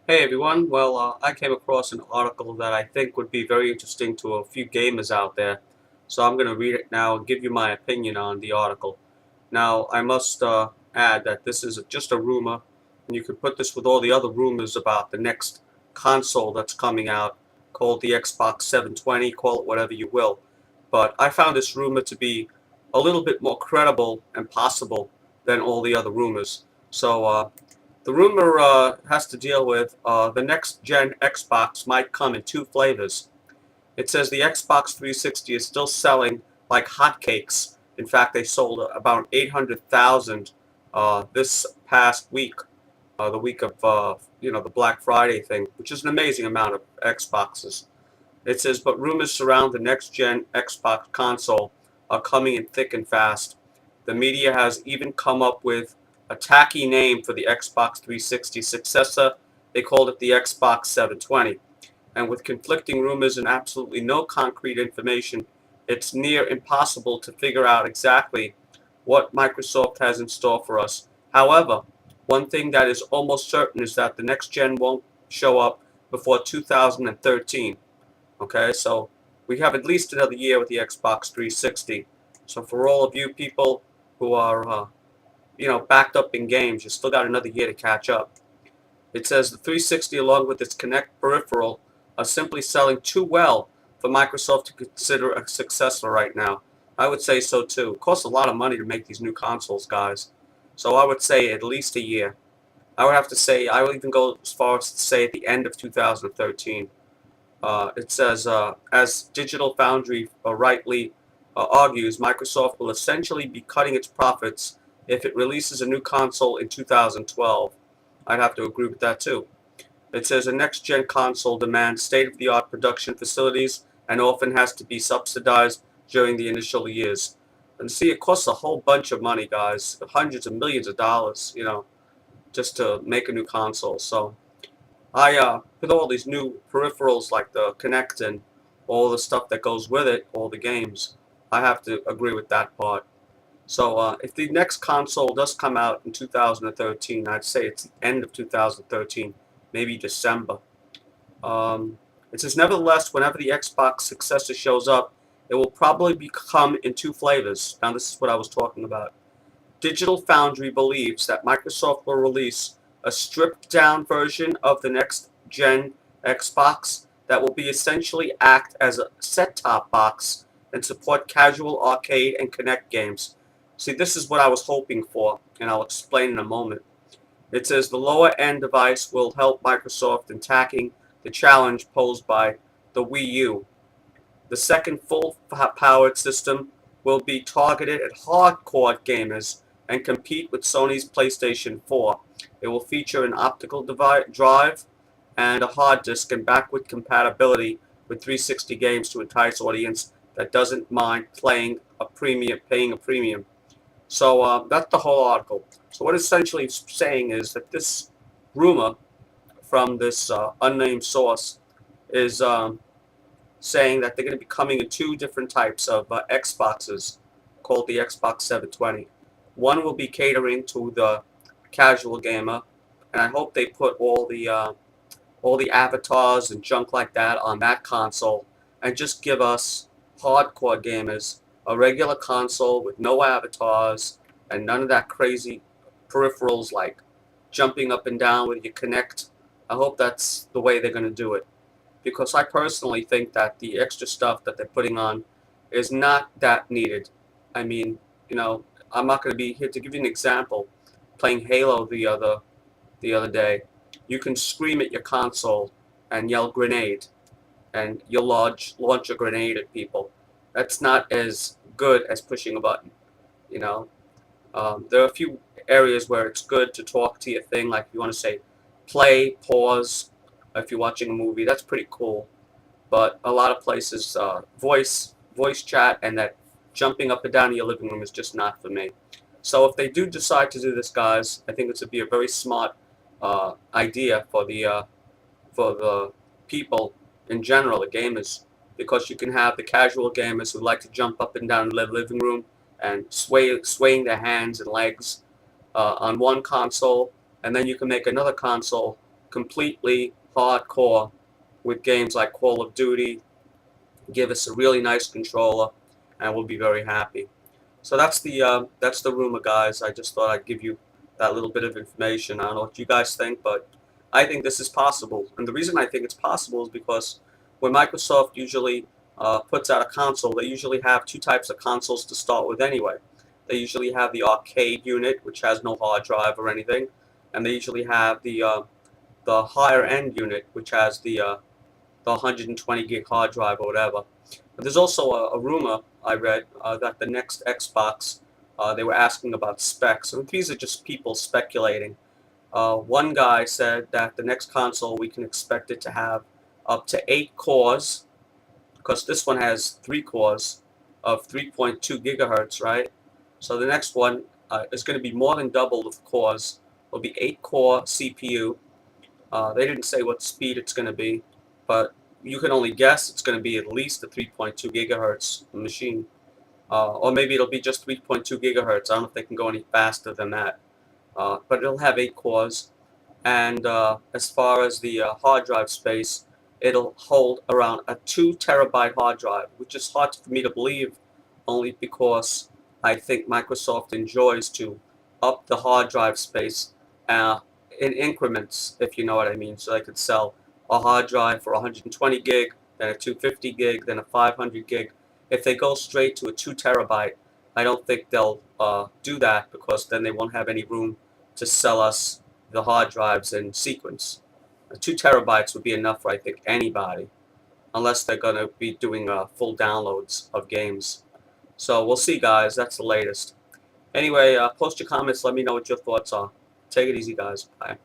Hey everyone, I came across an article that I think would be very interesting to a few gamers out there, so I'm going to read it now and give you my opinion on the article. Now, I must add that this is just a rumor, and you could put this with all the other rumors about the next console that's coming out, called the Xbox 720, call it whatever you will. But I found this rumor to be a little bit more credible and possible than all the other rumors. The rumor has to deal with the next gen Xbox might come in two flavors. It says the Xbox 360 is still selling like hotcakes. In fact, they sold about 800,000 this past week, the week of the Black Friday thing, which is an amazing amount of Xboxes. It says, but rumors surround the next gen Xbox console are coming in thick and fast. The media has even come up with a tacky name for the Xbox 360 successor. They called it the Xbox 720. And with conflicting rumors and absolutely no concrete information, it's near impossible to figure out exactly what Microsoft has in store for us. However, one thing that is almost certain is that the next gen won't show up before 2013. Okay, so we have at least another year with the Xbox 360. So for all of you people who are, backed up in games, you still got another year to catch up. It says the 360, along with its Kinect peripheral, are simply selling too well for Microsoft to consider a successor right now. I would say so too. It costs a lot of money to make these new consoles, guys. So I would say at least a year. I would have to say, I would even go as far as to say at the end of 2013. It says, as Digital Foundry rightly argues, Microsoft will essentially be cutting its profits if it releases a new console in 2012. I'd have to agree with that too. It says a next-gen console demands state-of-the-art production facilities and often has to be subsidized during the initial years. And see, it costs a whole bunch of money, guys, hundreds of millions of dollars, just to make a new console. So with all these new peripherals like the Kinect and all the stuff that goes with it, all the games, I have to agree with that part. So if the next console does come out in 2013, I'd say it's the end of 2013, maybe December. It says, nevertheless, whenever the Xbox successor shows up, it will probably come in two flavors. Now, this is what I was talking about. Digital Foundry believes that Microsoft will release a stripped-down version of the next-gen Xbox that will be essentially act as a set-top box and support casual arcade and Kinect games. See, this is what I was hoping for, and I'll explain in a moment. It says the lower-end device will help Microsoft in tackling the challenge posed by the Wii U. The second full-powered system will be targeted at hardcore gamers and compete with Sony's PlayStation 4. It will feature an optical drive and a hard disk and backward compatibility with 360 games to entice audience that doesn't mind paying a premium. So that's the whole article. So what it's essentially saying is that this rumor from this unnamed source is saying that they're going to be coming in two different types of Xboxes called the Xbox 720. One will be catering to the casual gamer, and I hope they put all the avatars and junk like that on that console, and just give us hardcore gamers a regular console with no avatars and none of that crazy peripherals like jumping up and down with your Kinect. I hope that's the way they're going to do it, because I personally think that the extra stuff that they're putting on is not that needed. I mean, I'm not going to be here to give you an example. Playing Halo the other day, you can scream at your console and yell grenade, and you'll launch a grenade at people. That's not as good as pushing a button. You know, there are a few areas where it's good to talk to your thing, like if you want to say play, pause, if you're watching a movie, that's pretty cool. But a lot of places, voice chat and that jumping up and down in your living room is just not for me. So if they do decide to do this, guys, I think it would be a very smart idea for the people in general, the gamers, because you can have the casual gamers who like to jump up and down in the living room and swaying their hands and legs on one console, and then you can make another console completely hardcore with games like Call of Duty. Give us a really nice controller, and we'll be very happy. So that's the rumor, guys. I just thought I'd give you that little bit of information. I don't know what you guys think, but I think this is possible. And the reason I think it's possible is because when Microsoft usually puts out a console, they usually have two types of consoles to start with anyway. They usually have the arcade unit, which has no hard drive or anything, and they usually have the higher end unit, which has the 120 gig hard drive or whatever. But there's also a rumor I read that the next Xbox, they were asking about specs. And these are just people speculating. One guy said that the next console we can expect it to have up to 8 cores, because this one has 3 cores of 3.2 gigahertz, right? So the next one is going to be more than double the cores. It'll be 8 core CPU. They didn't say what speed it's going to be, but you can only guess it's going to be at least a 3.2 gigahertz machine. Or maybe it'll be just 3.2 gigahertz. I don't know if they can go any faster than that. But it'll have 8 cores. And as far as the hard drive space, it'll hold around a 2 terabyte hard drive, which is hard for me to believe, only because I think Microsoft enjoys to up the hard drive space uh, in increments, if you know what I mean. So they could sell a hard drive for 120 gig, then a 250 gig, then a 500 gig. If they go straight to a 2 terabyte, I don't think they'll do that, because then they won't have any room to sell us the hard drives in sequence. 2 terabytes would be enough for, I think, anybody, unless they're going to be doing full downloads of games. So we'll see, guys. That's the latest. Anyway, post your comments. Let me know what your thoughts are. Take it easy, guys. Bye.